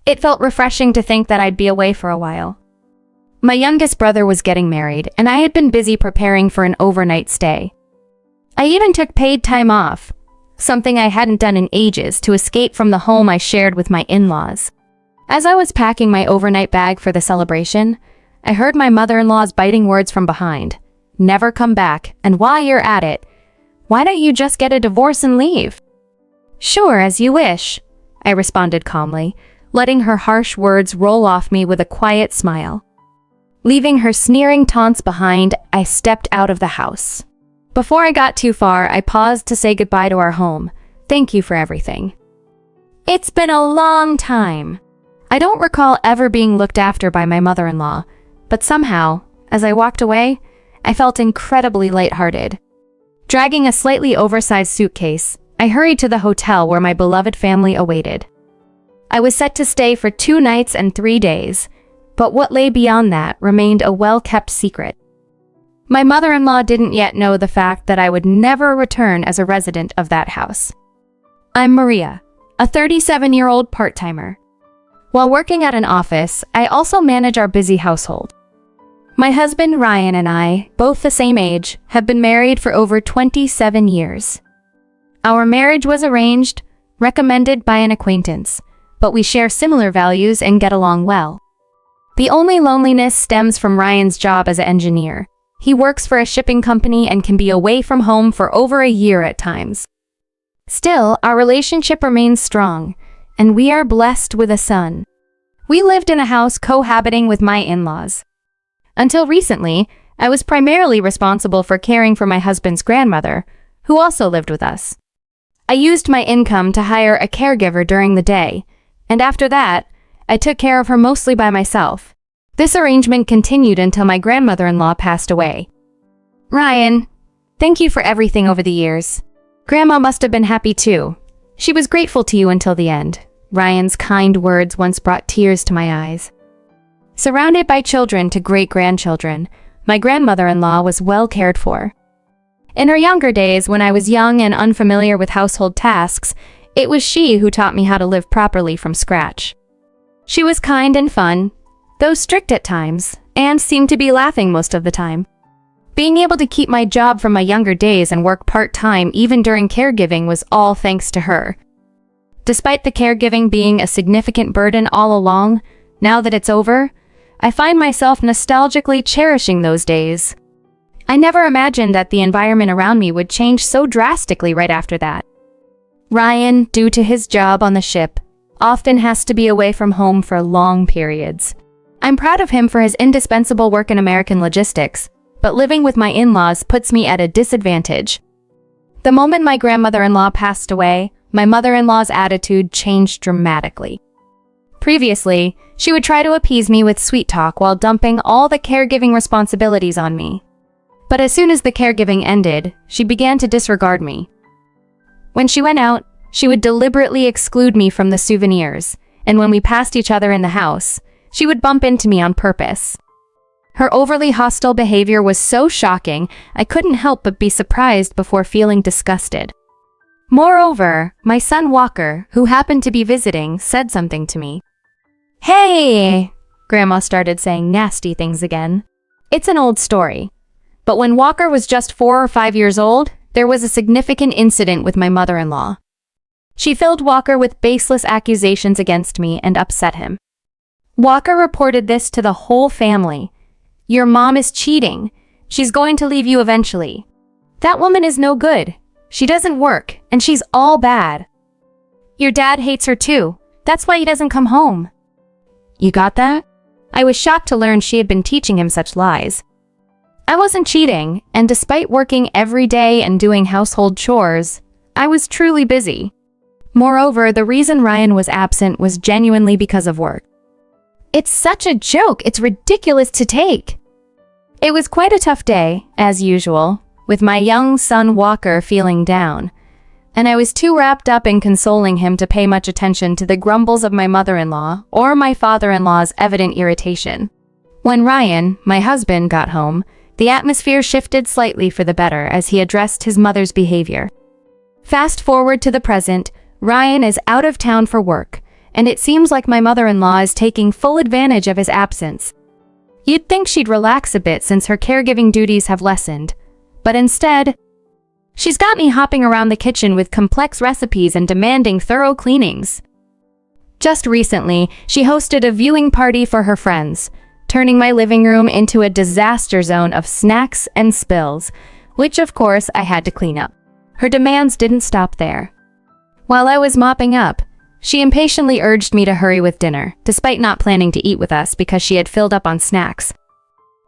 It felt refreshing to think that I'd be away for a while. My youngest brother was getting married, and I had been busy preparing for an overnight stay. I even took paid time off, something I hadn't done in ages, to escape from the home I shared with my in-laws. As I was packing my overnight bag for the celebration, I heard my mother-in-law's biting words from behind. "Never come back, and while you're at it, why don't you just get a divorce and leave?" "Sure, as you wish," I responded calmly, letting her harsh words roll off me with a quiet smile. Leaving her sneering taunts behind, I stepped out of the house. Before I got too far, I paused to say goodbye to our home. "Thank you for everything. It's been a long time." I don't recall ever being looked after by my mother-in-law, but somehow, as I walked away, I felt incredibly lighthearted. Dragging a slightly oversized suitcase, I hurried to the hotel where my beloved family awaited. I was set to stay for 2 nights and 3 days, but what lay beyond that remained a well-kept secret. My mother-in-law didn't yet know the fact that I would never return as a resident of that house. I'm Maria, a 37-year-old part-timer. While working at an office, I also manage our busy household. My husband Ryan and I, both the same age, have been married for over 27 years. Our marriage was arranged, recommended by an acquaintance, but we share similar values and get along well. The only loneliness stems from Ryan's job as an engineer. He works for a shipping company and can be away from home for over a year at times. Still, our relationship remains strong, and we are blessed with a son. We lived in a house cohabiting with my in-laws. Until recently, I was primarily responsible for caring for my husband's grandmother, who also lived with us. I used my income to hire a caregiver during the day, and after that, I took care of her mostly by myself. This arrangement continued until my grandmother-in-law passed away. Ryan, thank you for everything over the years. Grandma must have been happy too. She was grateful to you until the end. Ryan's kind words once brought tears to my eyes. Surrounded by children to great-grandchildren, my grandmother-in-law was well cared for. In her younger days, when I was young and unfamiliar with household tasks, it was she who taught me how to live properly from scratch. She was kind and fun, though strict at times, and seemed to be laughing most of the time. Being able to keep my job from my younger days and work part-time even during caregiving was all thanks to her. Despite the caregiving being a significant burden all along, now that it's over, I find myself nostalgically cherishing those days. I never imagined that the environment around me would change so drastically right after that. Ryan, due to his job on the ship, often has to be away from home for long periods. I'm proud of him for his indispensable work in American logistics, but living with my in-laws puts me at a disadvantage. The moment my grandmother-in-law passed away, my mother-in-law's attitude changed dramatically. Previously, she would try to appease me with sweet talk while dumping all the caregiving responsibilities on me. But as soon as the caregiving ended, she began to disregard me. When she went out, she would deliberately exclude me from the souvenirs, and when we passed each other in the house, she would bump into me on purpose. Her overly hostile behavior was so shocking, I couldn't help but be surprised before feeling disgusted. Moreover, my son Walker, who happened to be visiting, said something to me. "Hey!" Grandma started saying nasty things again. It's an old story. But when Walker was just 4 or 5 years old, there was a significant incident with my mother-in-law. She filled Walker with baseless accusations against me and upset him. Walker reported this to the whole family. "Your mom is cheating. She's going to leave you eventually. That woman is no good. She doesn't work, and she's all bad. Your dad hates her too. That's why he doesn't come home." You got that? I was shocked to learn she had been teaching him such lies. I wasn't cheating, and despite working every day and doing household chores, I was truly busy. Moreover, the reason Ryan was absent was genuinely because of work. It's such a joke, it's ridiculous to take. It was quite a tough day, as usual, with my young son Walker feeling down, and I was too wrapped up in consoling him to pay much attention to the grumbles of my mother-in-law or my father-in-law's evident irritation. When Ryan, my husband, got home, the atmosphere shifted slightly for the better as he addressed his mother's behavior. Fast forward to the present, Ryan is out of town for work, and it seems like my mother-in-law is taking full advantage of his absence. You'd think she'd relax a bit since her caregiving duties have lessened, but instead, she's got me hopping around the kitchen with complex recipes and demanding thorough cleanings. Just recently, she hosted a viewing party for her friends, turning my living room into a disaster zone of snacks and spills, which of course I had to clean up. Her demands didn't stop there. While I was mopping up, she impatiently urged me to hurry with dinner, despite not planning to eat with us because she had filled up on snacks.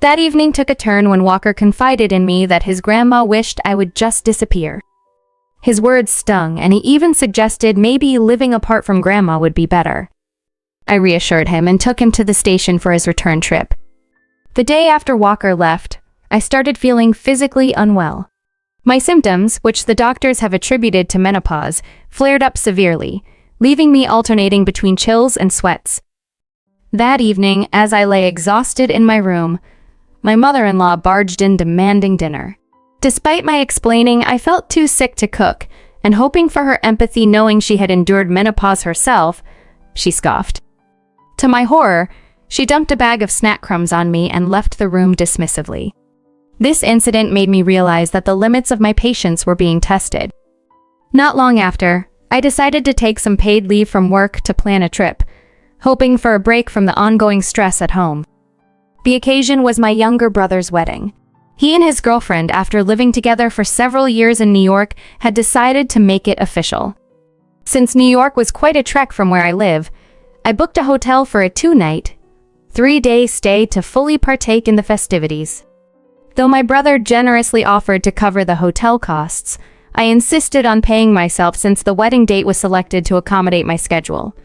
That evening took a turn when Walker confided in me that his grandma wished I would just disappear. His words stung, and he even suggested maybe living apart from Grandma would be better. I reassured him and took him to the station for his return trip. The day after Walker left, I started feeling physically unwell. My symptoms, which the doctors have attributed to menopause, flared up severely, leaving me alternating between chills and sweats. That evening, as I lay exhausted in my room, my mother-in-law barged in demanding dinner. Despite my explaining, I felt too sick to cook, and hoping for her empathy knowing she had endured menopause herself, she scoffed. To my horror, she dumped a bag of snack crumbs on me and left the room dismissively. This incident made me realize that the limits of my patience were being tested. Not long after, I decided to take some paid leave from work to plan a trip, hoping for a break from the ongoing stress at home. The occasion was my younger brother's wedding. He and his girlfriend, after living together for several years in New York, had decided to make it official. Since New York was quite a trek from where I live, I booked a hotel for a 2-night, 3-day stay to fully partake in the festivities. Though my brother generously offered to cover the hotel costs, I insisted on paying myself since the wedding date was selected to accommodate my schedule.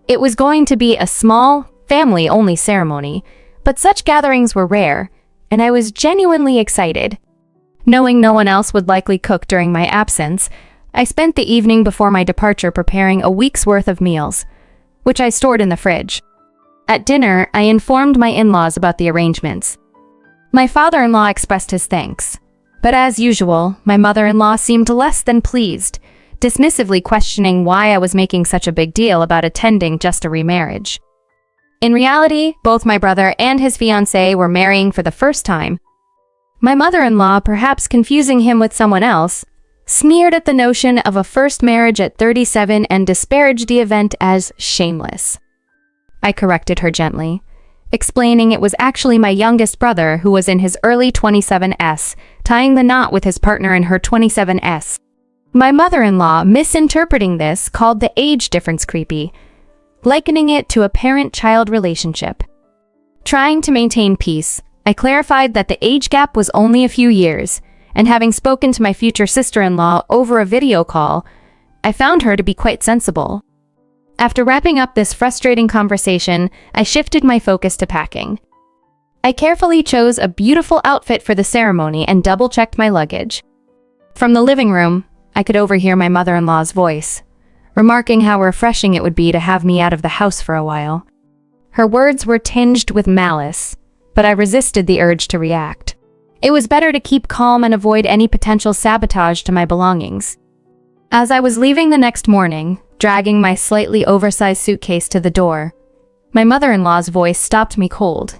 It was going to be a small, family-only ceremony, but such gatherings were rare, and I was genuinely excited. Knowing no one else would likely cook during my absence, I spent the evening before my departure preparing a week's worth of meals, which I stored in the fridge. At dinner, I informed my in-laws about the arrangements. My father-in-law expressed his thanks, but as usual, my mother-in-law seemed less than pleased, dismissively questioning why I was making such a big deal about attending just a remarriage. In reality, both my brother and his fiancée were marrying for the first time. My mother-in-law, perhaps confusing him with someone else, sneered at the notion of a first marriage at 37 and disparaged the event as shameless. I corrected her gently, explaining it was actually my youngest brother who was in his early 27s, tying the knot with his partner in her 27s. My mother-in-law, misinterpreting this, called the age difference creepy, likening it to a parent-child relationship. Trying to maintain peace, I clarified that the age gap was only a few years, and having spoken to my future sister-in-law over a video call, I found her to be quite sensible. After wrapping up this frustrating conversation, I shifted my focus to packing. I carefully chose a beautiful outfit for the ceremony and double-checked my luggage. From the living room, I could overhear my mother-in-law's voice, remarking how refreshing it would be to have me out of the house for a while. Her words were tinged with malice, but I resisted the urge to react. It was better to keep calm and avoid any potential sabotage to my belongings. As I was leaving the next morning, dragging my slightly oversized suitcase to the door, my mother-in-law's voice stopped me cold.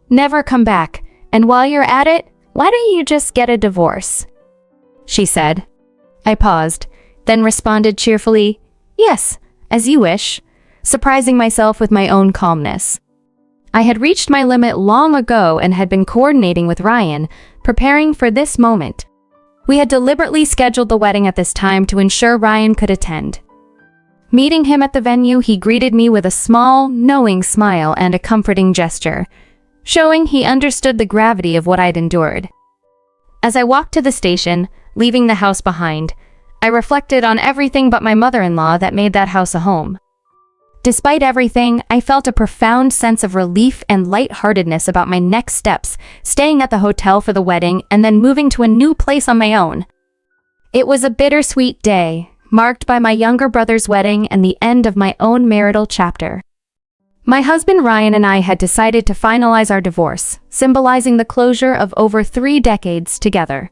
"Never come back, and while you're at it, why don't you just get a divorce?" she said. I paused, then responded cheerfully, "Yes, as you wish," surprising myself with my own calmness. I had reached my limit long ago and had been coordinating with Ryan, preparing for this moment. We had deliberately scheduled the wedding at this time to ensure Ryan could attend. Meeting him at the venue, he greeted me with a small, knowing smile and a comforting gesture, showing he understood the gravity of what I'd endured. As I walked to the station, leaving the house behind, I reflected on everything but my mother-in-law that made that house a home. Despite everything, I felt a profound sense of relief and lightheartedness about my next steps, staying at the hotel for the wedding and then moving to a new place on my own. It was a bittersweet day, marked by my younger brother's wedding and the end of my own marital chapter. My husband Ryan and I had decided to finalize our divorce, symbolizing the closure of over 3 decades together.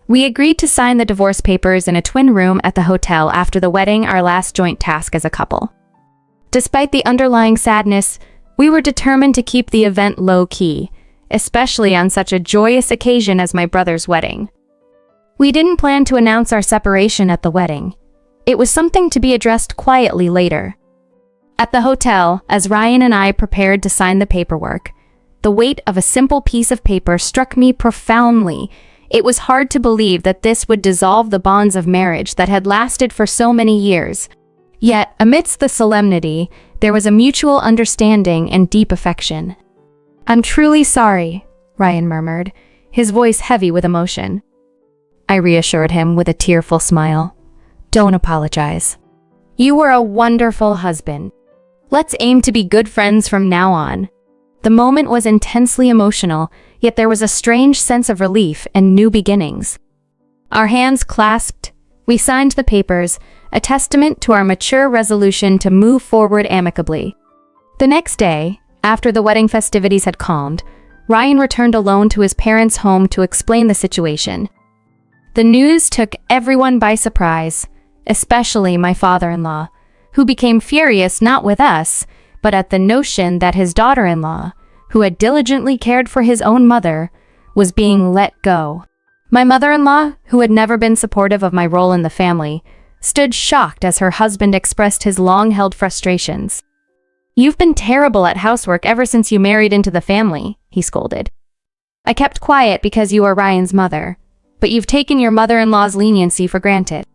We agreed to sign the divorce papers in a twin room at the hotel after the wedding, our last joint task as a couple. Despite the underlying sadness, we were determined to keep the event low-key, especially on such a joyous occasion as my brother's wedding. We didn't plan to announce our separation at the wedding. It was something to be addressed quietly later. At the hotel, as Ryan and I prepared to sign the paperwork, the weight of a simple piece of paper struck me profoundly. It was hard to believe that this would dissolve the bonds of marriage that had lasted for so many years. Yet, amidst the solemnity, there was a mutual understanding and deep affection. "I'm truly sorry," Ryan murmured, his voice heavy with emotion. I reassured him with a tearful smile. "Don't apologize. You were a wonderful husband. Let's aim to be good friends from now on." The moment was intensely emotional, yet there was a strange sense of relief and new beginnings. Our hands clasped, we signed the papers, a testament to our mature resolution to move forward amicably. The next day, after the wedding festivities had calmed, Ryan returned alone to his parents' home to explain the situation. The news took everyone by surprise, especially my father-in-law, who became furious not with us, but at the notion that his daughter-in-law, who had diligently cared for his own mother, was being let go. My mother-in-law, who had never been supportive of my role in the family, stood shocked as her husband expressed his long-held frustrations. "You've been terrible at housework ever since you married into the family," he scolded. "I kept quiet because you are Ryan's mother, but you've taken your mother-in-law's leniency for granted."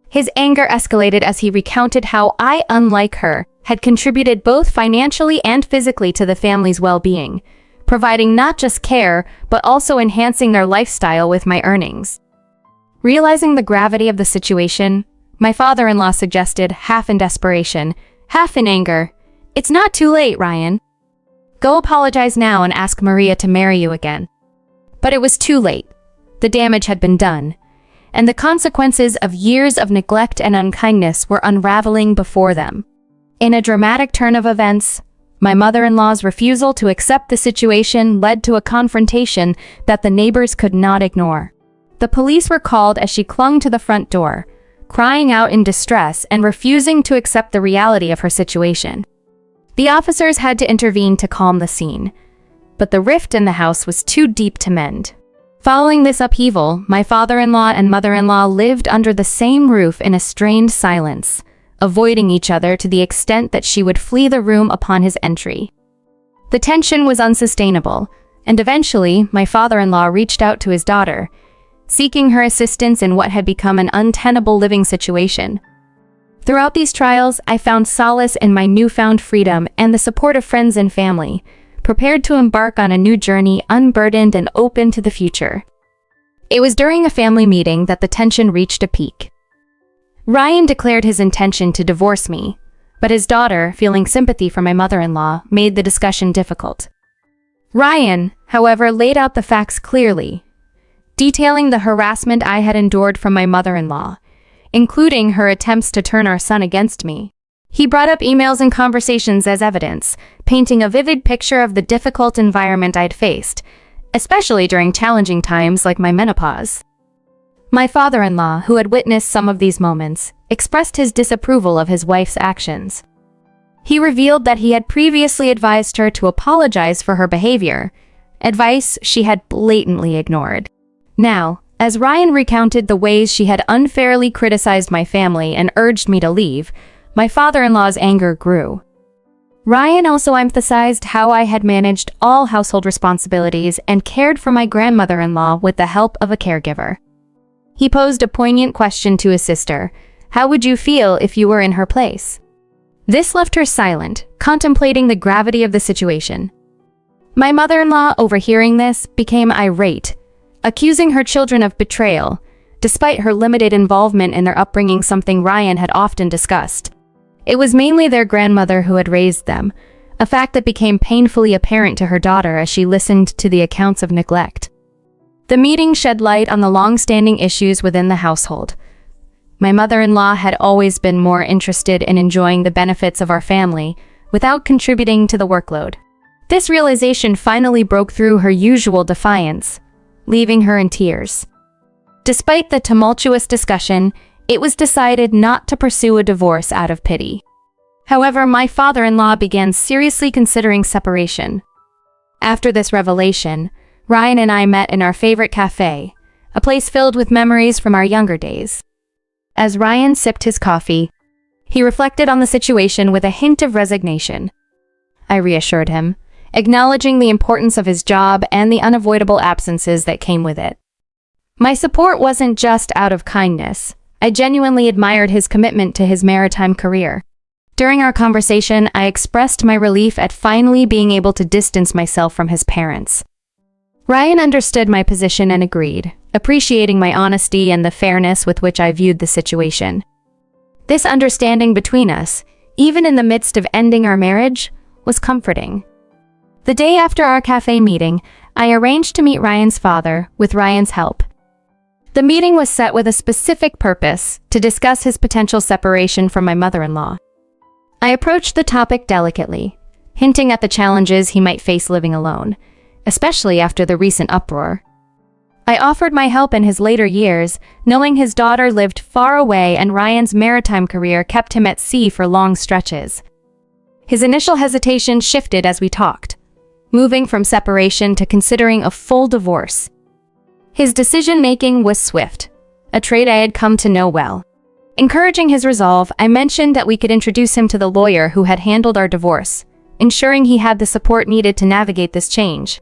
His anger escalated as he recounted how I, unlike her, had contributed both financially and physically to the family's well-being, providing not just care, but also enhancing their lifestyle with my earnings. Realizing the gravity of the situation, my father-in-law suggested, half in desperation, half in anger, "It's not too late, Ryan. Go apologize now and ask Maria to marry you again." But it was too late. The damage had been done, and the consequences of years of neglect and unkindness were unraveling before them. In a dramatic turn of events, my mother-in-law's refusal to accept the situation led to a confrontation that the neighbors could not ignore. The police were called as she clung to the front door, crying out in distress and refusing to accept the reality of her situation. The officers had to intervene to calm the scene, but the rift in the house was too deep to mend. Following this upheaval, my father-in-law and mother-in-law lived under the same roof in a strained silence, avoiding each other to the extent that she would flee the room upon his entry. The tension was unsustainable, and eventually my father-in-law reached out to his daughter, seeking her assistance in what had become an untenable living situation. Throughout these trials, I found solace in my newfound freedom and the support of friends and family, prepared to embark on a new journey unburdened and open to the future. It was during a family meeting that the tension reached a peak. Ryan declared his intention to divorce me, but his daughter, feeling sympathy for my mother-in-law, made the discussion difficult. Ryan, however, laid out the facts clearly, detailing the harassment I had endured from my mother-in-law, including her attempts to turn our son against me. He brought up emails and conversations as evidence, painting a vivid picture of the difficult environment I'd faced, especially during challenging times like my menopause. My father-in-law, who had witnessed some of these moments, expressed his disapproval of his wife's actions. He revealed that he had previously advised her to apologize for her behavior, advice she had blatantly ignored. Now, as Ryan recounted the ways she had unfairly criticized my family and urged me to leave, my father-in-law's anger grew. Ryan also emphasized how I had managed all household responsibilities and cared for my grandmother-in-law with the help of a caregiver. He posed a poignant question to his sister: "How would you feel if you were in her place?" This left her silent, contemplating the gravity of the situation. My mother-in-law, overhearing this, became irate, accusing her children of betrayal, despite her limited involvement in their upbringing, something Ryan had often discussed. It was mainly their grandmother who had raised them, a fact that became painfully apparent to her daughter as she listened to the accounts of neglect. The meeting shed light on the long-standing issues within the household. My mother-in-law had always been more interested in enjoying the benefits of our family without contributing to the workload. This realization finally broke through her usual defiance, leaving her in tears. Despite the tumultuous discussion, it was decided not to pursue a divorce out of pity. However, my father-in-law began seriously considering separation. After this revelation, Ryan and I met in our favorite cafe, a place filled with memories from our younger days. As Ryan sipped his coffee, he reflected on the situation with a hint of resignation. I reassured him, acknowledging the importance of his job and the unavoidable absences that came with it. My support wasn't just out of kindness. I genuinely admired his commitment to his maritime career. During our conversation, I expressed my relief at finally being able to distance myself from his parents. Ryan understood my position and agreed, appreciating my honesty and the fairness with which I viewed the situation. This understanding between us, even in the midst of ending our marriage, was comforting. The day after our cafe meeting, I arranged to meet Ryan's father with Ryan's help. The meeting was set with a specific purpose, to discuss his potential separation from my mother-in-law. I approached the topic delicately, hinting at the challenges he might face living alone, especially after the recent uproar. I offered my help in his later years, knowing his daughter lived far away and Ryan's maritime career kept him at sea for long stretches. His initial hesitation shifted as we talked, moving from separation to considering a full divorce. His decision-making was swift, a trait I had come to know well. Encouraging his resolve, I mentioned that we could introduce him to the lawyer who had handled our divorce, ensuring he had the support needed to navigate this change.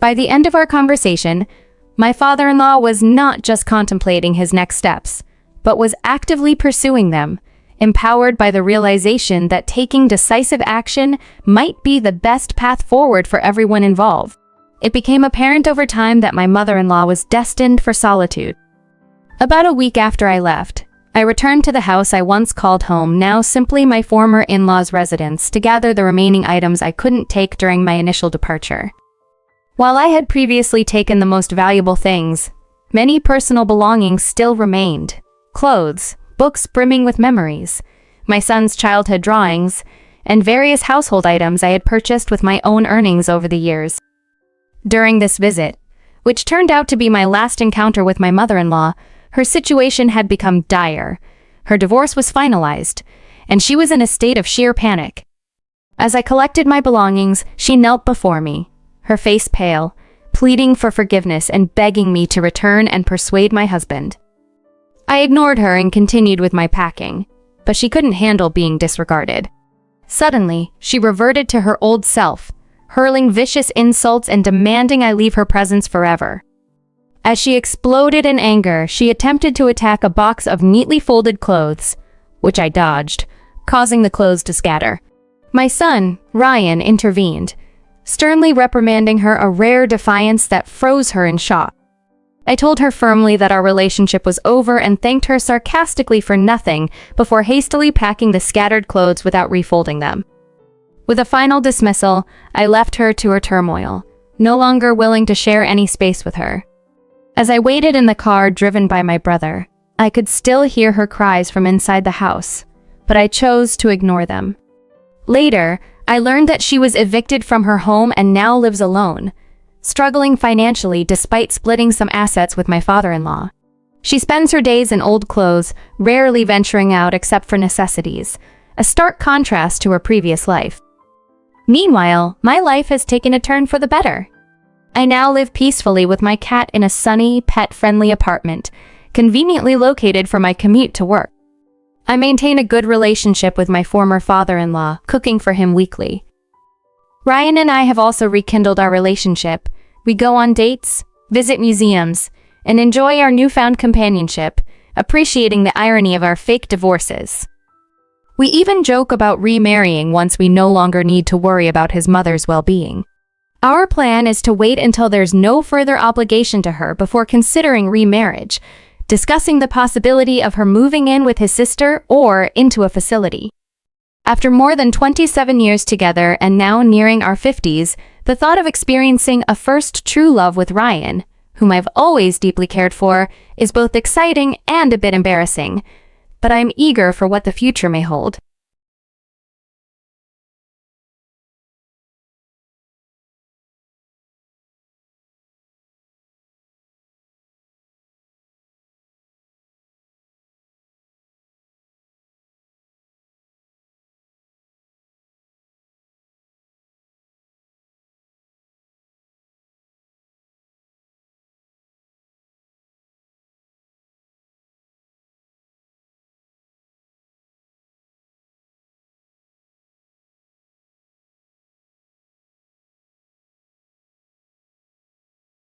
By the end of our conversation, my father-in-law was not just contemplating his next steps, but was actively pursuing them, empowered by the realization that taking decisive action might be the best path forward for everyone involved. It became apparent over time that my mother-in-law was destined for solitude. About a week after I left, I returned to the house I once called home, now simply my former in-laws' residence, to gather the remaining items I couldn't take during my initial departure. While I had previously taken the most valuable things, many personal belongings still remained. Clothes, books brimming with memories, my son's childhood drawings, and various household items I had purchased with my own earnings over the years. During this visit, which turned out to be my last encounter with my mother-in-law, her situation had become dire. Her divorce was finalized, and she was in a state of sheer panic. As I collected my belongings, she knelt before me, her face pale, pleading for forgiveness and begging me to return and persuade my husband. I ignored her and continued with my packing, but she couldn't handle being disregarded. Suddenly, she reverted to her old self, hurling vicious insults and demanding I leave her presence forever. As she exploded in anger, she attempted to attack a box of neatly folded clothes, which I dodged, causing the clothes to scatter. My son, Ryan, intervened, sternly reprimanding her, a rare defiance that froze her in shock. I told her firmly that our relationship was over and thanked her sarcastically for nothing before hastily packing the scattered clothes without refolding them. With a final dismissal, I left her to her turmoil, no longer willing to share any space with her. As I waited in the car driven by my brother, I could still hear her cries from inside the house, but I chose to ignore them. Later, I learned that she was evicted from her home and now lives alone, struggling financially despite splitting some assets with my father-in-law. She spends her days in old clothes, rarely venturing out except for necessities, a stark contrast to her previous life. Meanwhile, my life has taken a turn for the better. I now live peacefully with my cat in a sunny, pet-friendly apartment, conveniently located for my commute to work. I maintain a good relationship with my former father-in-law, cooking for him weekly. Ryan and I have also rekindled our relationship. We go on dates, visit museums, and enjoy our newfound companionship, appreciating the irony of our fake divorces. We even joke about remarrying once we no longer need to worry about his mother's well-being. Our plan is to wait until there's no further obligation to her before considering remarriage, discussing the possibility of her moving in with his sister or into a facility. After more than 27 years together and now nearing our 50s, the thought of experiencing a first true love with Ryan, whom I've always deeply cared for, is both exciting and a bit embarrassing, but I'm eager for what the future may hold.